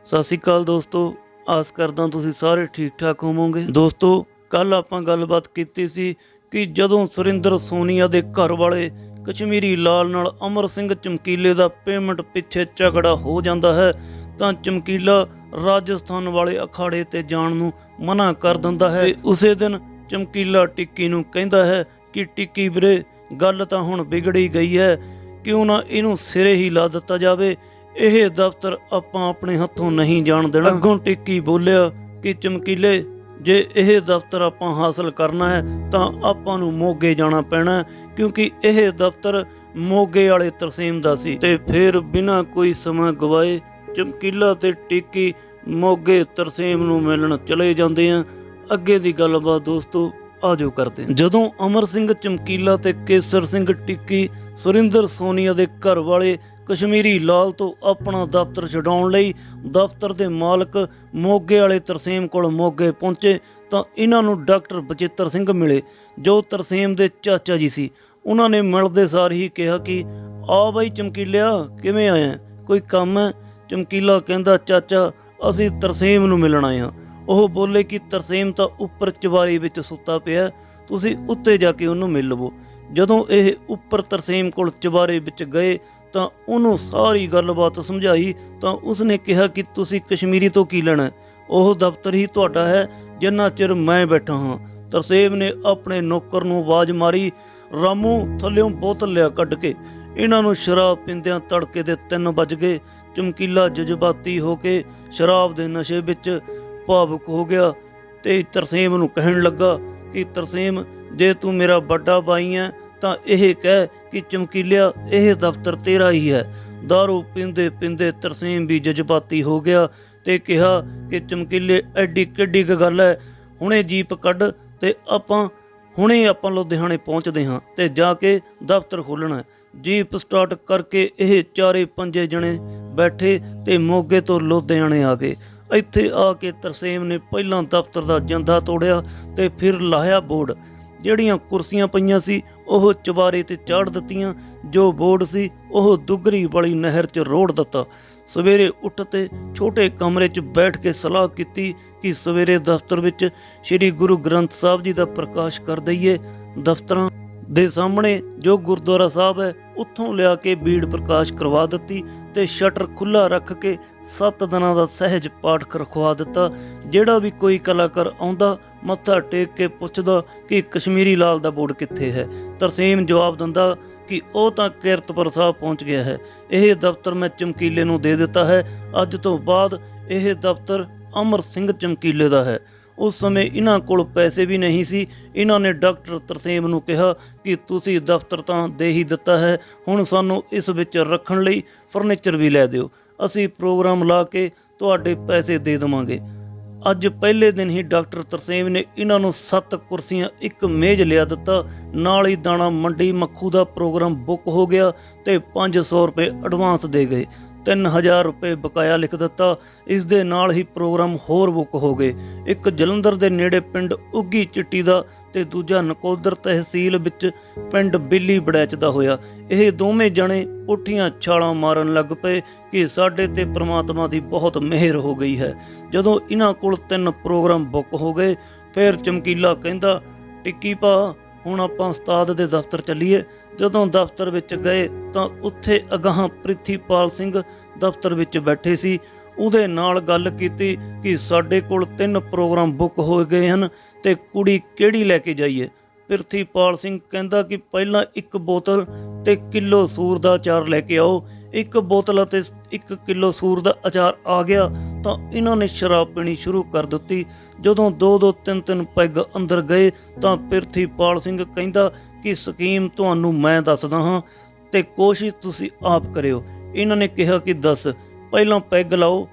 ਸਤਿ ਸ਼੍ਰੀ ਅਕਾਲ ਦੋਸਤੋ। ਆਸ ਕਰਦਾ ਤੁਸੀਂ ਸਾਰੇ ਠੀਕ ਠਾਕ ਹੋਵੋਗੇ। ਦੋਸਤੋ, ਕੱਲ ਆਪਾਂ ਗੱਲਬਾਤ ਕੀਤੀ ਸੀ ਕਿ ਜਦੋਂ ਸੁਰਿੰਦਰ ਸੋਨੀਆ ਦੇ ਘਰ ਵਾਲੇ ਕਸ਼ਮੀਰੀ ਲਾਲ ਨਾਲ ਅਮਰ ਸਿੰਘ ਚਮਕੀਲੇ ਦਾ ਪੇਮੈਂਟ ਪਿੱਛੇ ਝਗੜਾ ਹੋ ਜਾਂਦਾ ਹੈ ਤਾਂ ਚਮਕੀਲਾ ਰਾਜਸਥਾਨ ਵਾਲੇ ਅਖਾੜੇ ਤੇ ਜਾਣ ਨੂੰ ਮਨਾ ਕਰ ਦਿੰਦਾ ਹੈ। ਉਸੇ ਦਿਨ ਚਮਕੀਲਾ ਟਿੱਕੀ ਨੂੰ ਕਹਿੰਦਾ ਹੈ ਕਿ ਟਿੱਕੀ ਵੀਰੇ, ਗੱਲ ਤਾਂ ਹੁਣ ਵਿਗੜੀ ਗਈ ਹੈ, ਕਿਉਂ ਨਾ ਇਹਨੂੰ ਸਿਰੇ ਹੀ ਲਾ ਦਿੱਤਾ ਜਾਵੇ। ਇਹ ਦਫ਼ਤਰ ਆਪਾਂ ਆਪਣੇ ਹੱਥੋਂ ਨਹੀਂ ਜਾਣ ਦੇਣਾ। ਅੱਗੋਂ ਟਿੱਕੀ ਬੋਲਿਆ ਕਿ ਚਮਕੀਲੇ, ਜੇ ਇਹ ਦਫ਼ਤਰ ਆਪਾਂ ਹਾਸਲ ਕਰਨਾ ਹੈ ਤਾਂ ਆਪਾਂ ਨੂੰ ਮੋਗੇ ਜਾਣਾ ਪੈਣਾ, ਕਿਉਂਕਿ ਇਹ ਦਫ਼ਤਰ ਮੋਗੇ ਵਾਲੇ ਤਰਸੇਮ ਦਾ ਸੀ। ਤੇ ਫਿਰ ਬਿਨਾਂ ਕੋਈ ਸਮਾਂ ਗਵਾਏ ਚਮਕੀਲਾ ਤੇ ਟਿੱਕੀ ਮੋਗੇ ਤਰਸੇਮ ਨੂੰ ਮਿਲਣ ਚਲੇ ਜਾਂਦੇ ਆ। ਅੱਗੇ ਦੀ ਗੱਲਬਾਤ ਦੋਸਤੋ ਆਜੋ ਕਰਦੇ ਹਾਂ। ਜਦੋਂ ਅਮਰ ਸਿੰਘ ਚਮਕੀਲਾ ਤੇ ਕੇਸਰ ਸਿੰਘ ਟਿੱਕੀ ਸੁਰਿੰਦਰ ਸੋਨੀਆ ਦੇ ਘਰ ਵਾਲੇ ਕਸ਼ਮੀਰੀ ਲਾਲ ਤੋਂ ਆਪਣਾ ਦਫ਼ਤਰ ਛਡਾਉਣ ਲਈ ਦਫ਼ਤਰ ਦੇ ਮਾਲਕ ਮੋਗੇ ਵਾਲੇ ਤਰਸੇਮ ਕੋਲ ਮੋਗੇ ਪਹੁੰਚੇ ਤਾਂ ਇਹਨਾਂ ਨੂੰ ਡਾਕਟਰ ਬਚਿੱਤਰ ਸਿੰਘ ਮਿਲੇ, ਜੋ ਤਰਸੇਮ ਦੇ ਚਾਚਾ ਜੀ ਸੀ। ਉਹਨਾਂ ਨੇ ਮਿਲਦੇ ਸਾਰ ਹੀ ਕਿਹਾ ਕਿ ਆ ਬਾਈ ਚਮਕੀਲਿਆ, ਕਿਵੇਂ ਆਇਆ, ਕੋਈ ਕੰਮ ਹੈ? ਚਮਕੀਲਾ ਕਹਿੰਦਾ, ਚਾਚਾ ਅਸੀਂ ਤਰਸੇਮ ਨੂੰ ਮਿਲਣ ਆਏ ਹਾਂ। ਉਹ ਬੋਲੇ ਕਿ ਤਰਸੇਮ ਤਾਂ ਉੱਪਰ ਚਵਾਰੀ ਵਿੱਚ ਸੁੱਤਾ ਪਿਆ, ਤੁਸੀਂ ਉੱਤੇ ਜਾ ਕੇ ਉਹਨੂੰ ਮਿਲ ਲਵੋ। ਜਦੋਂ ਇਹ ਉੱਪਰ ਤਰਸੇਮ ਕੋਲ ਚਵਾਰੇ ਵਿੱਚ ਗਏ ਤਾਂ ਉਹਨੂੰ ਸਾਰੀ ਗੱਲਬਾਤ ਸਮਝਾਈ ਤਾਂ ਉਸਨੇ ਕਿਹਾ ਕਿ ਤੁਸੀਂ ਕਸ਼ਮੀਰੀ ਤੋਂ ਕੀ ਲੈਣਾ, ਉਹ ਦਫ਼ਤਰ ਹੀ ਤੁਹਾਡਾ ਹੈ ਜਿੰਨਾ ਚਿਰ ਮੈਂ ਬੈਠਾ ਹਾਂ। ਤਰਸੇਮ ਨੇ ਆਪਣੇ ਨੌਕਰ ਨੂੰ ਆਵਾਜ਼ ਮਾਰੀ, ਰਾਮੂ ਥੱਲਿਓਂ ਬੋਤਲ ਲਿਆ ਕੱਢ ਕੇ। ਇਹਨਾਂ ਨੂੰ ਸ਼ਰਾਬ ਪੀਂਦਿਆਂ ਤੜਕੇ ਦੇ 3 ਵੱਜ ਗਏ। ਚਮਕੀਲਾ ਜਜ਼ਬਾਤੀ ਹੋ ਕੇ ਸ਼ਰਾਬ ਦੇ ਨਸ਼ੇ ਵਿੱਚ ਭਾਵੁਕ ਹੋ ਗਿਆ ਤੇ ਤਰਸੇਮ ਨੂੰ ਕਹਿਣ ਲੱਗਾ ਕਿ ਤਰਸੇਮ, ਜੇ ਤੂੰ ਮੇਰਾ ਵੱਡਾ ਬਾਈ ਹੈ ਤਾਂ ਇਹ ਕਹਿ ਕਿ ਚਮਕੀਲਿਆ, ਇਹ ਦਫ਼ਤਰ ਤੇਰਾ ਹੀ ਹੈ। ਦਾਰੂ ਪੀਂਦੇ ਪੀਂਦੇ ਤਰਸੇਮ ਵੀ ਜਜ਼ਬਾਤੀ ਹੋ ਗਿਆ ਤੇ ਕਿਹਾ ਕਿ ਚਮਕੀਲੇ, ਐਡੀ ਕਿੱਡੀ ਕੁ ਗੱਲ ਹੈ, ਹੁਣੇ ਜੀਪ ਕੱਢ ਤੇ ਆਪਾਂ ਲੁਧਿਆਣੇ ਪਹੁੰਚਦੇ ਹਾਂ ਤੇ ਜਾ ਕੇ ਦਫ਼ਤਰ ਖੋਲ੍ਹਣਾ। ਜੀਪ ਸਟਾਰਟ ਕਰਕੇ ਇਹ 4-5 ਜਣੇ ਬੈਠੇ ਤੇ ਮੋਗੇ ਤੋਂ ਲੁਧਿਆਣੇ ਆ ਗਏ। ਇੱਥੇ ਆ ਕੇ ਤਰਸੇਮ ਨੇ ਪਹਿਲਾਂ ਦਫ਼ਤਰ ਦਾ ਜੰਦਾ ਤੋੜਿਆ ਤੇ ਫਿਰ ਲਾਇਆ ਬੋਰਡ। ਜਿਹੜੀਆਂ ਕੁਰਸੀਆਂ ਪਈਆਂ ਸੀ ਉਹ ਚਵਾਰੇ ਤੇ ਚਾੜ ਦਿੱਤੀਆਂ, ਜੋ ਬੋਰਡ ਸੀ ਉਹ ਦੁੱਗਰੀ ਵਾਲੀ ਨਹਿਰ 'ਚ ਰੋੜ ਦਿੱਤਾ। ਸਵੇਰੇ ਉੱਠ ਤੇ ਛੋਟੇ ਕਮਰੇ 'ਚ ਬੈਠ ਕੇ ਸਲਾਹ ਕੀਤੀ ਕਿ ਸਵੇਰੇ ਦਫ਼ਤਰ ਵਿੱਚ ਸ੍ਰੀ ਗੁਰੂ ਗ੍ਰੰਥ ਸਾਹਿਬ ਜੀ ਦਾ ਪ੍ਰਕਾਸ਼ ਕਰ ਦਈਏ। ਦਫ਼ਤਰਾਂ ਦੇ ਸਾਹਮਣੇ ਜੋ ਗੁਰਦੁਆਰਾ ਸਾਹਿਬ ਹੈ ਉੱਥੋਂ ਲਿਆ ਕੇ ਬੀੜ ਪ੍ਰਕਾਸ਼ ਕਰਵਾ ਦਿੱਤੀ ਤੇ ਸ਼ਟਰ ਖੁੱਲ੍ਹਾ ਰੱਖ ਕੇ 7 ਦਿਨਾਂ ਦਾ ਸਹਿਜ ਪਾਠ ਰਖਵਾ ਦਿੱਤਾ। ਜਿਹੜਾ ਵੀ ਕੋਈ ਕਲਾਕਾਰ ਆਉਂਦਾ ਮੱਥਾ ਟੇਕ ਕੇ ਪੁੱਛਦਾ ਕਿ ਕਸ਼ਮੀਰੀ ਲਾਲ ਦਾ ਬੋਰਡ ਕਿੱਥੇ ਹੈ। ਤਰਸੇਮ ਜਵਾਬ ਦਿੰਦਾ ਕਿ ਉਹ ਤਾਂ ਕੀਰਤਪੁਰ ਸਾਹਿਬ ਪਹੁੰਚ ਗਿਆ ਹੈ। ਇਹ ਦਫ਼ਤਰ ਮੈਂ ਚਮਕੀਲੇ ਨੂੰ ਦੇ ਦਿੱਤਾ ਹੈ। ਅੱਜ ਤੋਂ ਬਾਅਦ ਇਹ ਦਫ਼ਤਰ ਅਮਰ ਸਿੰਘ ਚਮਕੀਲੇ ਦਾ ਹੈ। ਉਸ ਸਮੇਂ ਇਹਨਾਂ ਕੋਲ ਪੈਸੇ ਵੀ ਨਹੀਂ ਸੀ। ਇਹਨਾਂ ਨੇ ਡਾਕਟਰ ਤਰਸੇਮ ਨੂੰ ਕਿਹਾ ਕਿ ਤੁਸੀਂ ਦਫ਼ਤਰ ਤਾਂ ਦੇ ਹੀ ਦਿੱਤਾ ਹੈ, ਹੁਣ ਸਾਨੂੰ ਇਸ ਵਿੱਚ ਰੱਖਣ ਲਈ ਫਰਨੀਚਰ ਵੀ ਲੈ ਦਿਓ, ਅਸੀਂ ਪ੍ਰੋਗਰਾਮ ਲਾ ਕੇ ਤੁਹਾਡੇ ਪੈਸੇ ਦੇ ਦੇਵਾਂਗੇ। ਅੱਜ ਪਹਿਲੇ ਦਿਨ ਹੀ ਡਾਕਟਰ ਤਰਸੇਮ ਨੇ ਇਹਨਾਂ ਨੂੰ 7 ਕੁਰਸੀਆਂ, 1 ਮੇਜ਼ ਲਿਆ ਦਿੱਤਾ। ਨਾਲ ਹੀ ਦਾਣਾ ਮੰਡੀ ਮੱਖੂ ਦਾ ਪ੍ਰੋਗਰਾਮ ਬੁੱਕ ਹੋ ਗਿਆ ਤੇ 500 ਰੁਪਏ ਐਡਵਾਂਸ ਦੇ ਗਏ। 3000 ਰੁਪਏ ਬਕਾਇਆ ਲਿਖ ਦਿੱਤਾ। ਇਸ ਦੇ ਨਾਲ ਹੀ ਪ੍ਰੋਗਰਾਮ ਹੋਰ ਬੁੱਕ ਹੋ ਗਏ। ਇੱਕ ਜਲੰਧਰ ਦੇ ਨੇੜੇ ਪਿੰਡ ਉੱਗੀ ਚਿੱਟੀ ਦਾ ਤੇ ਦੂਜਾ ਨਕੋਦਰ ਤਹਿਸੀਲ ਵਿੱਚ ਪਿੰਡ ਬਿੱਲੀ ਬੜੈਚ ਦਾ ਹੋਇਆ। ਇਹ ਦੋਵੇਂ ਜਣੇ ਉੱਠੀਆਂ ਛਾਲਾਂ ਮਾਰਨ ਲੱਗ ਪਏ ਕਿ ਸਾਡੇ ਤੇ ਪ੍ਰਮਾਤਮਾ ਦੀ ਬਹੁਤ ਮਿਹਰ ਹੋ ਗਈ ਹੈ। ਜਦੋਂ ਇਹਨਾਂ ਕੋਲ 3 ਪ੍ਰੋਗਰਾਮ ਬੁੱਕ ਹੋ ਗਏ, ਫਿਰ ਚਮਕੀਲਾ ਕਹਿੰਦਾ, ਟਿੱਕੀ ਭਾ, ਹੁਣ ਆਪਾਂ ਉਸਤਾਦ ਦੇ ਦਫ਼ਤਰ ਚੱਲੀਏ। ਜਦੋਂ ਦਫ਼ਤਰ ਵਿੱਚ ਗਏ ਤਾਂ ਉੱਥੇ ਅਗਾਂਹ ਪ੍ਰਿਥੀਪਾਲ ਸਿੰਘ ਦਫ਼ਤਰ ਵਿੱਚ ਬੈਠੇ ਸੀ। ਉਹਦੇ ਨਾਲ ਗੱਲ ਕੀਤੀ ਕਿ ਸਾਡੇ ਕੋਲ 3 ਪ੍ਰੋਗਰਾਮ ਬੁੱਕ ਹੋ ਗਏ ਹਨ ਤੇ ਕੁੜੀ ਕਿਹੜੀ ਲੈ ਕੇ ਜਾਈਏ। ਪ੍ਰਿਥੀਪਾਲ ਸਿੰਘ ਕਹਿੰਦਾ ਕਿ ਪਹਿਲਾਂ 1 ਬੋਤਲ ਤੇ ਕਿਲੋ ਸੂਰ ਦਾ ਅਚਾਰ ਲੈ ਕੇ ਆਓ। 1 ਬੋਤਲ ਅਤੇ 1 ਕਿਲੋ ਸੂਰ ਦਾ ਅਚਾਰ ਆ ਗਿਆ ਤਾਂ ਇਹਨਾਂ ਨੇ ਸ਼ਰਾਬ ਪੀਣੀ ਸ਼ੁਰੂ ਕਰ ਦਿੱਤੀ। ਜਦੋਂ 2-2 3-3 ਪੈਗ ਅੰਦਰ ਗਏ ਤਾਂ ਪ੍ਰਿਥੀਪਾਲ ਸਿੰਘ ਕਹਿੰਦਾ ਕਿ ਸਕੀਮ ਤੁਹਾਨੂੰ ਮੈਂ ਦੱਸਦਾ ਹਾਂ ਤੇ ਕੋਸ਼ਿਸ਼ ਤੁਸੀਂ ਆਪ ਕਰਿਓ। ਇਹਨਾਂ ਨੇ ਕਿਹਾ ਕਿ ਦੱਸ, ਪਹਿਲਾਂ ਪੈਗ ਲਾਓ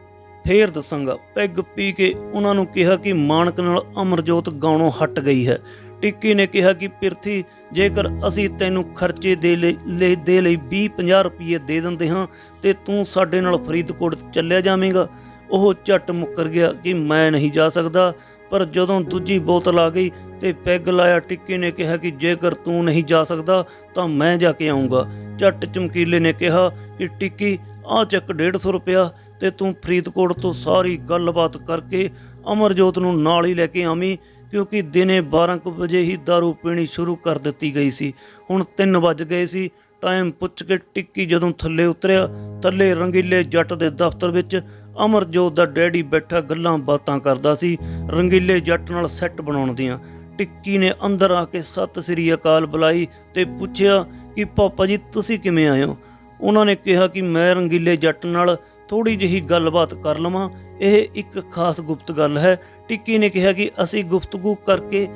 ਫੇਰ ਦੱਸਾਂਗਾ। ਪੈਗ ਪੀ ਕੇ ਉਹਨਾਂ ਨੂੰ ਕਿਹਾ ਕਿ ਮਾਣਕ ਨਾਲ ਅਮਰਜੋਤ ਗਾਉਣੋਂ ਹਟ ਗਈ ਹੈ। ਟਿੱਕੀ ਨੇ ਕਿਹਾ ਕਿ ਪਿਰਥੀ, ਜੇਕਰ ਅਸੀਂ ਤੈਨੂੰ ਖਰਚੇ ਦੇ ਲਈ 20-50 ਰੁਪਏ ਦੇ ਦਿੰਦੇ ਹਾਂ ਤੇ ਤੂੰ ਸਾਡੇ ਨਾਲ ਫਰੀਦਕੋਟ ਚੱਲਿਆ ਜਾਵੇਂਗਾ। ਉਹ ਝੱਟ ਮੁੱਕਰ ਗਿਆ ਕਿ ਮੈਂ ਨਹੀਂ ਜਾ ਸਕਦਾ। ਪਰ ਜਦੋਂ ਦੂਜੀ ਬੋਤਲ ਆ ਗਈ ਤੇ ਪੈਗ ਲਾਇਆ, ਟਿੱਕੀ ਨੇ ਕਿਹਾ ਕਿ ਜੇਕਰ ਤੂੰ ਨਹੀਂ ਜਾ ਸਕਦਾ ਤਾਂ ਮੈਂ ਜਾ ਕੇ ਆਊਂਗਾ। ਝੱਟ ਚਮਕੀਲੇ ਨੇ ਕਿਹਾ ਕਿ ਟਿੱਕੀ, ਆਹ ਚੱਕ 150 ਰੁਪਇਆ ਤੇ ਤੂੰ ਫਰੀਦਕੋਟ ਤੋਂ ਸਾਰੀ ਗੱਲਬਾਤ ਕਰਕੇ ਅਮਰਜੋਤ ਨੂੰ ਨਾਲ ਹੀ ਲੈ ਕੇ ਆਵੀਂ, ਕਿਉਂਕਿ ਦਿਨੇ 12 ਕੁ ਵਜੇ ਹੀ ਦਾਰੂ ਪੀਣੀ ਸ਼ੁਰੂ ਕਰ ਦਿੱਤੀ ਗਈ ਸੀ। ਹੁਣ 3 ਵੱਜ ਗਏ ਸੀ। ਟਾਈਮ ਪੁੱਛ ਕੇ ਟਿੱਕੀ ਜਦੋਂ ਥੱਲੇ ਉਤਰਿਆ, ਥੱਲੇ ਰੰਗੀਲੇ ਜੱਟ ਦੇ ਦਫ਼ਤਰ ਵਿੱਚ ਅਮਰਜੋਤ ਦਾ ਡੈਡੀ ਬੈਠਾ ਗੱਲਾਂ ਬਾਤਾਂ ਕਰਦਾ ਸੀ, ਰੰਗੀਲੇ ਜੱਟ ਨਾਲ ਸੈੱਟ ਬਣਾਉਣ ਦੀਆਂ। ਟਿੱਕੀ ਨੇ ਅੰਦਰ ਆ ਕੇ ਸਤਿ ਸ੍ਰੀ ਅਕਾਲ ਬੁਲਾਈ ਤੇ ਪੁੱਛਿਆ ਕਿ ਪਾਪਾ ਜੀ ਤੁਸੀਂ ਕਿਵੇਂ ਆਏ ਹੋ। ਉਹਨਾਂ ਨੇ ਕਿਹਾ ਕਿ ਮੈਂ ਰੰਗੀਲੇ ਜੱਟ ਨਾਲ ਥੋੜੀ ਜਿਹੀ ਗੱਲਬਾਤ ਕਰ ਲਵਾਂ, ਇਹ ਇੱਕ ਖਾਸ ਗੁਪਤ ਗੱਲ ਹੈ। ਟਿੱਕੀ ਨੇ ਕਿਹਾ ਕਿ ਅਸੀਂ ਗੁਫ਼ਤਗੂ ਕਰਕੇ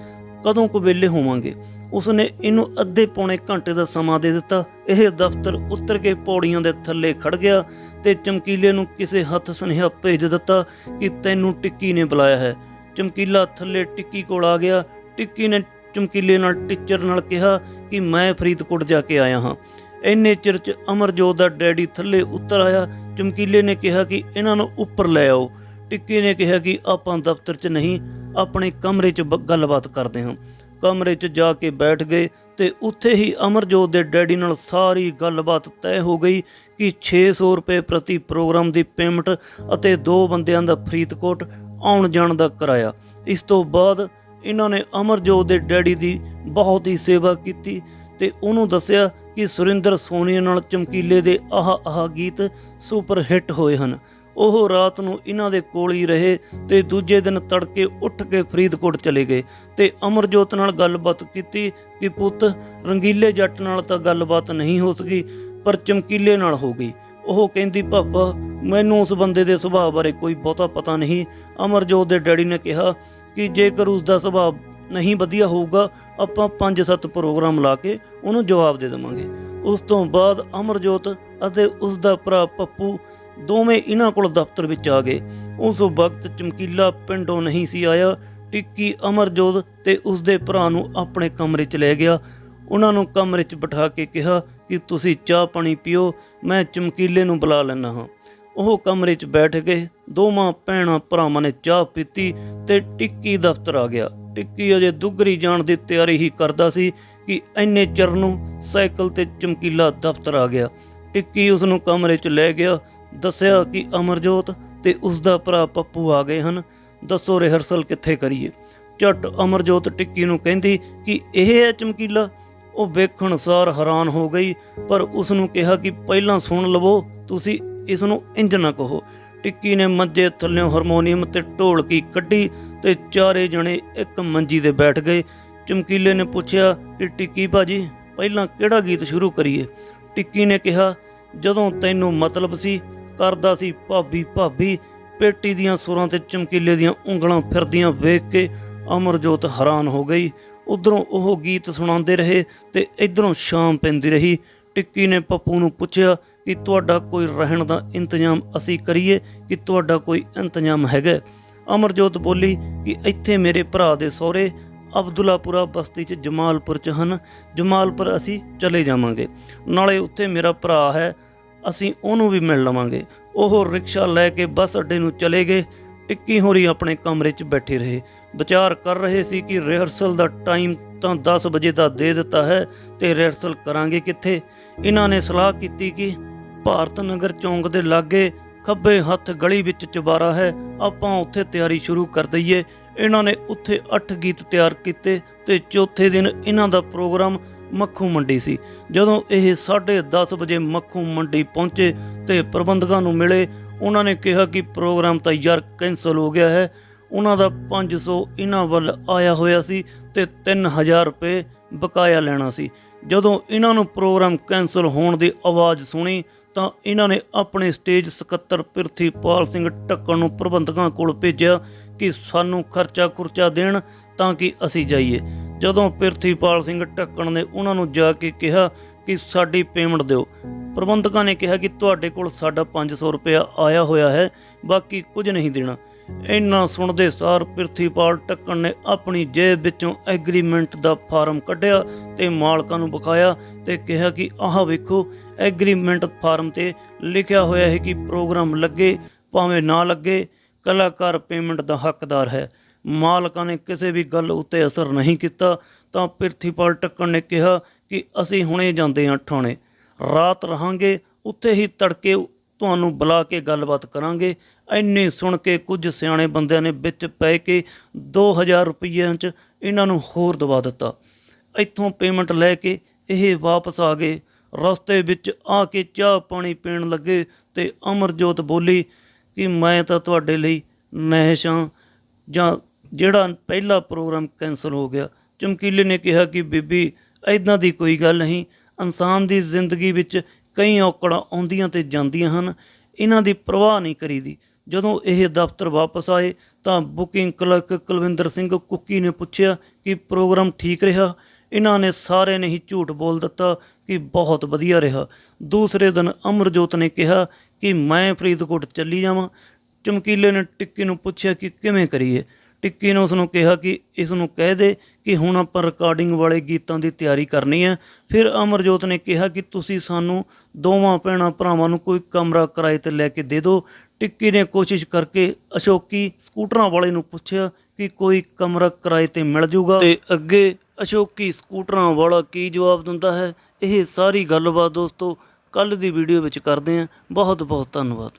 ਕਦੋਂ ਕੁ ਵਿਹਲੇ ਹੋਵਾਂਗੇ। ਉਸਨੇ ਇਹਨੂੰ ਅੱਧੇ ਪੌਣੇ ਘੰਟੇ ਦਾ ਸਮਾਂ ਦੇ ਦਿੱਤਾ। ਇਹ ਦਫ਼ਤਰ ਉਤਰ ਕੇ ਪੌੜੀਆਂ ਦੇ ਥੱਲੇ ਖੜ ਗਿਆ ਤੇ ਚਮਕੀਲੇ ਨੂੰ ਕਿਸੇ ਹੱਥ ਸੁਨੇਹਾ ਭੇਜ ਦਿੱਤਾ ਕਿ ਤੈਨੂੰ ਟਿੱਕੀ ਨੇ ਬੁਲਾਇਆ ਹੈ। ਚਮਕੀਲਾ ਥੱਲੇ ਟਿੱਕੀ ਕੋਲ ਆ ਗਿਆ। ਟਿੱਕੀ ਨੇ ਚਮਕੀਲੇ ਨਾਲ ਟੀਚਰ ਨਾਲ ਕਿਹਾ ਕਿ ਮੈਂ ਫਰੀਦਕੋਟ ਜਾ ਕੇ ਆਇਆ ਹਾਂ। ਇੰਨੇ ਚਿਰ 'ਚ ਅਮਰਜੋਤ ਦਾ ਡੈਡੀ ਥੱਲੇ ਉਤਰ ਆਇਆ। ਚਮਕੀਲੇ ਨੇ ਕਿਹਾ ਕਿ ਇਹਨਾਂ ਨੂੰ ਉੱਪਰ ਲੈ ਆਓ। ਟਿੱਕੀ ਨੇ ਕਿਹਾ ਕਿ ਆਪਾਂ ਦਫ਼ਤਰ 'ਚ ਨਹੀਂ, ਆਪਣੇ ਕਮਰੇ 'ਚ ਗੱਲਬਾਤ ਕਰਦੇ ਹਾਂ। ਕਮਰੇ 'ਚ ਜਾ ਕੇ ਬੈਠ ਗਏ ਤੇ ਉੱਥੇ ਹੀ ਅਮਰਜੋਤ ਦੇ ਡੈਡੀ ਨਾਲ ਸਾਰੀ ਗੱਲਬਾਤ ਤੈਅ ਹੋ ਗਈ ਕਿ 600 ਰੁਪਏ ਪ੍ਰਤੀ ਪ੍ਰੋਗਰਾਮ ਦੀ ਪੇਮੈਂਟ ਅਤੇ 2 ਬੰਦਿਆਂ ਦਾ ਫਰੀਦਕੋਟ ਆਉਣ ਜਾਣ ਦਾ ਕਿਰਾਇਆ। ਇਸ ਤੋਂ ਬਾਅਦ ਇਹਨਾਂ ਨੇ ਅਮਰਜੋਤ ਦੇ ਡੈਡੀ ਦੀ ਬਹੁਤ ਹੀ ਸੇਵਾ ਕੀਤੀ ਤੇ ਉਹਨੂੰ ਦੱਸਿਆ ਕਿ ਸੁਰਿੰਦਰ ਸੋਨੀਆ ਨਾਲ ਚਮਕੀਲੇ ਦੇ ਆਹ ਗੀਤ ਸੁਪਰ ਹਿੱਟ ਹੋਏ ਹਨ। ਉਹ ਰਾਤ ਨੂੰ ਇਹਨਾਂ ਦੇ ਕੋਲ ਹੀ ਰਹੇ ਤੇ ਦੂਜੇ ਦਿਨ ਤੜਕੇ ਉੱਠ ਕੇ ਫਰੀਦਕੋਟ ਚਲੇ ਗਏ ਤੇ ਅਮਰਜੋਤ ਨਾਲ ਗੱਲਬਾਤ ਕੀਤੀ ਕਿ ਪੁੱਤ ਰੰਗੀਲੇ ਜੱਟ ਨਾਲ ਤਾਂ ਗੱਲਬਾਤ ਨਹੀਂ ਹੋ ਸਕੀ, ਪਰ ਚਮਕੀਲੇ ਨਾਲ ਹੋ ਗਈ। ਉਹ ਕਹਿੰਦੀ ਪਾਪਾ ਮੈਨੂੰ ਉਸ ਬੰਦੇ ਦੇ ਸੁਭਾਅ ਬਾਰੇ ਕੋਈ ਬਹੁਤਾ ਪਤਾ ਨਹੀਂ। ਅਮਰਜੋਤ ਦੇ ਡੈਡੀ ਨੇ ਕਿਹਾ ਕਿ ਜੇਕਰ ਉਸ ਦਾ ਸੁਭਾਅ ਨਹੀਂ ਵਧੀਆ ਹੋਊਗਾ ਆਪਾਂ 5-7 ਪ੍ਰੋਗਰਾਮ ਲਾ ਕੇ ਉਹਨੂੰ ਜਵਾਬ ਦੇ ਦੇਵਾਂਗੇ। ਉਸ ਤੋਂ ਬਾਅਦ ਅਮਰਜੋਤ ਅਤੇ ਉਸ ਦਾ ਭਰਾ ਪੱਪੂ ਦੋਵੇਂ ਇਹਨਾਂ ਕੋਲ ਦਫ਼ਤਰ ਵਿੱਚ ਆ ਗਏ। ਉਸ ਵਕਤ ਚਮਕੀਲਾ ਪਿੰਡੋਂ ਨਹੀਂ ਸੀ ਆਇਆ। ਟਿੱਕੀ ਅਮਰਜੋਤ ਤੇ ਉਸਦੇ ਭਰਾ ਨੂੰ ਆਪਣੇ ਕਮਰੇ 'ਚ ਲੈ ਗਿਆ। ਉਹਨਾਂ ਨੂੰ ਕਮਰੇ 'ਚ ਬਿਠਾ ਕੇ ਕਿਹਾ ਕਿ ਤੁਸੀਂ ਚਾਹ ਪਾਣੀ ਪੀਓ, ਮੈਂ ਚਮਕੀਲੇ ਨੂੰ ਬੁਲਾ ਲੈਂਦਾ ਹਾਂ। ਉਹ ਕਮਰੇ 'ਚ ਬੈਠ ਗਏ। ਦੋਵਾਂ ਭੈਣਾਂ ਭਰਾਵਾਂ ਨੇ ਚਾਹ ਪੀਤੀ ਤੇ ਟਿੱਕੀ ਦਫ਼ਤਰ ਆ ਗਿਆ। ਟਿੱਕੀ ਅਜੇ ਦੁੱਗਰੀ ਜਾਣ ਦੀ ਤਿਆਰੀ ਹੀ ਕਰਦਾ ਸੀ ਕਿ ਇੰਨੇ ਚਿਰ ਨੂੰ ਸਾਈਕਲ ਤੇ ਚਮਕੀਲਾ ਦਫ਼ਤਰ ਆ ਗਿਆ। ਟਿੱਕੀ ਉਸ ਨੂੰ ਕਮਰੇ 'ਚ ਲੈ ਗਿਆ, ਦੱਸਿਆ ਕਿ ਅਮਰਜੋਤ ਤੇ ਉਸ ਦਾ ਭਰਾ ਪੱਪੂ ਆ ਗਏ ਹਨ, ਦੱਸੋ ਰਿਹਰਸਲ ਕਿੱਥੇ ਕਰੀਏ। ਝੱਟ ਅਮਰਜੋਤ ਟਿੱਕੀ ਨੂੰ ਕਹਿੰਦੀ ਕਿ ਇਹ ਹੈ ਚਮਕੀਲਾ। ਉਹ ਵੇਖਣ ਸਾਰ ਹੈਰਾਨ ਹੋ ਗਈ, ਪਰ ਉਸ ਨੂੰ ਕਿਹਾ ਕਿ ਪਹਿਲਾਂ ਸੁਣ ਲਵੋ, ਤੁਸੀਂ ਇਸ ਨੂੰ ਇੰਜ ਨਾ ਕਹੋ। ਟਿੱਕੀ ਨੇ ਮੰਜੇ ਥੱਲਿਓਂ ਹਾਰਮੋਨੀਅਮ ਤੇ ਢੋਲਕੀ ਕੱਢੀ ਤੇ ਚਾਰੇ ਜਣੇ ਇੱਕ ਮੰਜੀ ਤੇ ਬੈਠ ਗਏ। ਚਮਕੀਲੇ ਨੇ ਪੁੱਛਿਆ ਕਿ ਟਿੱਕੀ ਭਾਜੀ ਪਹਿਲਾਂ ਕਿਹੜਾ ਗੀਤ ਸ਼ੁਰੂ ਕਰੀਏ। ਟਿੱਕੀ ਨੇ ਕਿਹਾ ਜਦੋਂ ਤੈਨੂੰ ਮਤਲਬ ਸੀ, ਕਰਦਾ ਸੀ ਭਾਬੀ ਭਾਬੀ। ਪੇਟੀ ਦੀਆਂ ਸੁਰਾਂ ਤੇ ਚਮਕੀਲੇ ਦੀਆਂ ਉਂਗਲਾਂ ਫਿਰਦੀਆਂ ਵੇਖ ਕੇ ਅਮਰਜੋਤ ਹੈਰਾਨ ਹੋ ਗਈ। ਉੱਧਰੋਂ ਉਹ ਗੀਤ ਸੁਣਾਉਂਦੇ ਰਹੇ ਤੇ ਇੱਧਰੋਂ ਸ਼ਾਮ ਪੈਂਦੀ ਰਹੀ। ਟਿੱਕੀ ਨੇ ਪੱਪੂ ਨੂੰ ਪੁੱਛਿਆ ਕਿ ਤੁਹਾਡਾ ਕੋਈ ਰਹਿਣ ਦਾ ਇੰਤਜ਼ਾਮ ਅਸੀਂ ਕਰੀਏ, ਕਿ ਤੁਹਾਡਾ ਕੋਈ ਇੰਤਜ਼ਾਮ ਹੈਗਾ। ਅਮਰਜੋਤ ਬੋਲੀ ਕਿ ਇੱਥੇ ਮੇਰੇ ਭਰਾ ਦੇ ਸਹੁਰੇ ਅਬਦੁੱਲਾਪੁਰਾ ਬਸਤੀ 'ਚ ਜਮਾਲਪੁਰ 'ਚ ਹਨ, ਜਮਾਲਪੁਰ ਅਸੀਂ ਚਲੇ ਜਾਵਾਂਗੇ, ਨਾਲੇ ਉੱਥੇ ਮੇਰਾ ਭਰਾ ਹੈ, ਅਸੀਂ ਉਹਨੂੰ ਵੀ ਮਿਲ ਲਵਾਂਗੇ। ਉਹ ਰਿਕਸ਼ਾ ਲੈ ਕੇ ਬੱਸ ਅੱਡੇ ਨੂੰ ਚਲੇ ਗਏ। ਟਿੱਕੀ ਹੋਰੀ ਆਪਣੇ ਕਮਰੇ 'ਚ ਬੈਠੇ ਰਹੇ, ਵਿਚਾਰ ਕਰ ਰਹੇ ਸੀ ਕਿ ਰਿਹਰਸਲ ਦਾ ਟਾਈਮ ਤਾਂ 10 ਵਜੇ ਦਾ ਦੇ ਦਿੱਤਾ ਹੈ ਤੇ ਰਿਹਰਸਲ ਕਰਾਂਗੇ ਕਿੱਥੇ। ਇਹਨਾਂ ਨੇ ਸਲਾਹ ਕੀਤੀ ਕਿ ਭਾਰਤ ਨਗਰ ਚੌਂਕ ਦੇ ਲਾਗੇ ਖੱਬੇ ਹੱਥ ਗਲੀ ਵਿੱਚ ਚੁਬਾਰਾ ਹੈ, ਆਪਾਂ ਉੱਥੇ ਤਿਆਰੀ ਸ਼ੁਰੂ ਕਰ ਦਈਏ। ਇਹਨਾਂ ਨੇ ਉੱਥੇ 8 ਗੀਤ ਤਿਆਰ ਕੀਤੇ ਤੇ ਚੌਥੇ ਦਿਨ ਇਹਨਾਂ ਦਾ ਪ੍ਰੋਗਰਾਮ ਮੱਖੂ ਮੰਡੀ ਸੀ। ਜਦੋਂ ਇਹ 10:30 ਵਜੇ ਮੱਖੂ ਮੰਡੀ ਪਹੁੰਚੇ ਤੇ ਪ੍ਰਬੰਧਕਾਂ ਨੂੰ ਮਿਲੇ, ਉਹਨਾਂ ਨੇ ਕਿਹਾ ਕਿ ਪ੍ਰੋਗਰਾਮ ਤਾਂ ਯਾਰ ਕੈਂਸਲ ਹੋ ਗਿਆ ਹੈ। ਉਹਨਾਂ ਦਾ 500 ਇਹਨਾਂ ਵੱਲ ਆਇਆ ਹੋਇਆ ਸੀ ਤੇ 3000 ਰੁਪਏ ਬਕਾਇਆ ਲੈਣਾ ਸੀ। ਜਦੋਂ ਇਹਨਾਂ ਨੂੰ ਪ੍ਰੋਗਰਾਮ ਕੈਂਸਲ ਹੋਣ ਦੀ ਆਵਾਜ਼ ਸੁਣੀ ਤਾਂ ਇਹਨਾਂ ਨੇ ਆਪਣੇ ਸਟੇਜ ਸਕੱਤਰ ਪ੍ਰਿਥੀਪਾਲ ਸਿੰਘ ਢੱਕਣ ਨੂੰ ਪ੍ਰਬੰਧਕਾਂ ਕੋਲ ਭੇਜਿਆ ਕਿ ਸਾਨੂੰ ਖਰਚਾ ਦੇਣ ਤਾਂ ਕਿ ਅਸੀਂ ਜਾਈਏ। ਜਦੋਂ ਪ੍ਰਿਥੀਪਾਲ ਸਿੰਘ ਢੱਕਣ ਨੇ ਉਹਨਾਂ ਨੂੰ ਜਾ ਕੇ ਕਿਹਾ ਕਿ ਸਾਡੀ ਪੇਮੈਂਟ ਦਿਓ, ਪ੍ਰਬੰਧਕਾਂ ਨੇ ਕਿਹਾ ਕਿ ਤੁਹਾਡੇ ਕੋਲ ਸਾਡਾ 500 ਰੁਪਇਆ ਆਇਆ ਹੋਇਆ ਹੈ, ਬਾਕੀ ਕੁਝ ਨਹੀਂ ਦੇਣਾ। ਇੰਨਾ ਸੁਣਦੇ ਸਾਰ ਪ੍ਰਿਥੀਪਾਲ ਢੱਕਣ ਨੇ ਆਪਣੀ ਜੇਬ ਵਿੱਚੋਂ ਐਗਰੀਮੈਂਟ ਦਾ ਫਾਰਮ ਕੱਢਿਆ ਤੇ ਮਾਲਕਾਂ ਨੂੰ ਵਿਖਾਇਆ ਤੇ ਕਿਹਾ ਕਿ ਆਹ ਵੇਖੋ, ਐਗਰੀਮੈਂਟ ਫਾਰਮ ਤੇ ਲਿਖਿਆ ਹੋਇਆ ਹੈ ਕਿ ਪ੍ਰੋਗਰਾਮ ਲੱਗੇ ਭਾਵੇਂ ਨਾ ਲੱਗੇ, ਕਲਾਕਾਰ ਪੇਮੈਂਟ ਦਾ ਹੱਕਦਾਰ ਹੈ। ਮਾਲਕਾਂ ਨੇ ਕਿਸੇ ਵੀ ਗੱਲ ਉੱਤੇ ਅਸਰ ਨਹੀਂ ਕੀਤਾ ਤਾਂ ਪ੍ਰਿਥੀਪਾਲ ਢੱਕਣ ਨੇ ਕਿਹਾ ਕਿ ਅਸੀਂ ਹੁਣੇ ਜਾਂਦੇ ਹਾਂ ਠਾਣੇ, ਰਾਤ ਰਹਾਂਗੇ, ਉੱਥੇ ਹੀ ਤੜਕੇ ਤੁਹਾਨੂੰ ਬੁਲਾ ਕੇ ਗੱਲਬਾਤ ਕਰਾਂਗੇ। ਇੰਨੇ ਸੁਣ ਕੇ ਕੁਝ ਸਿਆਣੇ ਬੰਦਿਆਂ ਨੇ ਵਿੱਚ ਪੈ ਕੇ 2000 ਰੁਪਈਆਂ 'ਚ ਇਹਨਾਂ ਨੂੰ ਹੋਰ ਦਵਾ ਦਿੱਤਾ। ਇੱਥੋਂ ਪੇਮੈਂਟ ਲੈ ਕੇ ਇਹ ਵਾਪਸ ਆ ਗਏ। ਰਸਤੇ ਵਿੱਚ ਆ ਕੇ ਚਾਹ ਪਾਣੀ ਪੀਣ ਲੱਗੇ ਤੇ ਅਮਰਜੋਤ ਬੋਲੀ ਕਿ ਮੈਂ ਤਾਂ ਤੁਹਾਡੇ ਲਈ ਨਹਿਸ਼ ਹਾਂ, ਜਾਂ ਜਿਹੜਾ ਪਹਿਲਾ ਪ੍ਰੋਗਰਾਮ ਕੈਂਸਲ ਹੋ ਗਿਆ। ਚਮਕੀਲੇ ਨੇ ਕਿਹਾ ਕਿ ਬੀਬੀ ਇੱਦਾਂ ਦੀ ਕੋਈ ਗੱਲ ਨਹੀਂ, ਇਨਸਾਨ ਦੀ ਜ਼ਿੰਦਗੀ ਵਿੱਚ ਕਈ ਔਕੜਾਂ ਆਉਂਦੀਆਂ ਤੇ ਜਾਂਦੀਆਂ ਹਨ, ਇਹਨਾਂ ਦੀ ਪਰਵਾਹ ਨਹੀਂ ਕਰੀਦੀ। ਜਦੋਂ ਇਹ ਦਫ਼ਤਰ ਵਾਪਸ ਆਏ ਤਾਂ booking clerk Kulwinder Singh cookie ਨੇ ਪੁੱਛਿਆ ਕਿ ਪ੍ਰੋਗਰਾਮ ਠੀਕ ਰਿਹਾ। ਇਹਨਾਂ ਨੇ ਸਾਰੇ ਨੇ ਹੀ ਝੂਠ ਬੋਲ ਦਿੱਤਾ ਕਿ ਬਹੁਤ ਵਧੀਆ ਰਿਹਾ। ਦੂਸਰੇ ਦਿਨ ਅਮਰਜੋਤ ਨੇ ਕਿਹਾ ਕਿ ਮੈਂ ਫਰੀਦਕੋਟ ਚੱਲੀ ਜਾਵਾਂ। ਚਮਕੀਲੇ ਨੇ ਟਿੱਕੀ ਨੂੰ ਪੁੱਛਿਆ ਕਿ ਕਿਵੇਂ ਕਰੀਏ। ਟਿੱਕੀ ਨੇ ਉਸ ਨੂੰ ਕਿਹਾ ਕਿ ਇਸ ਨੂੰ ਕਹਿ ਦੇ ਕਿ ਹੁਣ ਆਪਾਂ ਰਿਕਾਰਡਿੰਗ ਵਾਲੇ ਗੀਤਾਂ ਦੀ ਤਿਆਰੀ ਕਰਨੀ ਹੈ। ਫਿਰ ਅਮਰਜੋਤ ਨੇ ਕਿਹਾ ਕਿ ਤੁਸੀਂ ਸਾਨੂੰ ਦੋਵਾਂ ਭੈਣਾਂ ਭਰਾਵਾਂ ਨੂੰ ਕੋਈ ਕਮਰਾ ਕਿਰਾਏ 'ਤੇ ਲੈ ਕੇ ਦੇ ਦਿਓ। ਟਿੱਕੀ ਨੇ ਕੋਸ਼ਿਸ਼ ਕਰਕੇ ਅਸ਼ੋਕੀ ਸਕੂਟਰਾਂ ਵਾਲੇ ਨੂੰ ਪੁੱਛਿਆ ਕਿ ਕੋਈ ਕਮਰਾ ਕਿਰਾਏ 'ਤੇ ਮਿਲ ਜੂਗਾ, ਤੇ ਅੱਗੇ ਅਸ਼ੋਕੀ ਸਕੂਟਰਾਂ ਵਾਲਾ ਕੀ ਜਵਾਬ ਦਿੰਦਾ ਹੈ, ਇਹ ਸਾਰੀ ਗੱਲਬਾਤ ਦੋਸਤੋ ਕੱਲ੍ਹ ਦੀ ਵੀਡੀਓ ਵਿੱਚ ਕਰਦੇ ਹਾਂ। ਬਹੁਤ ਬਹੁਤ ਧੰਨਵਾਦ।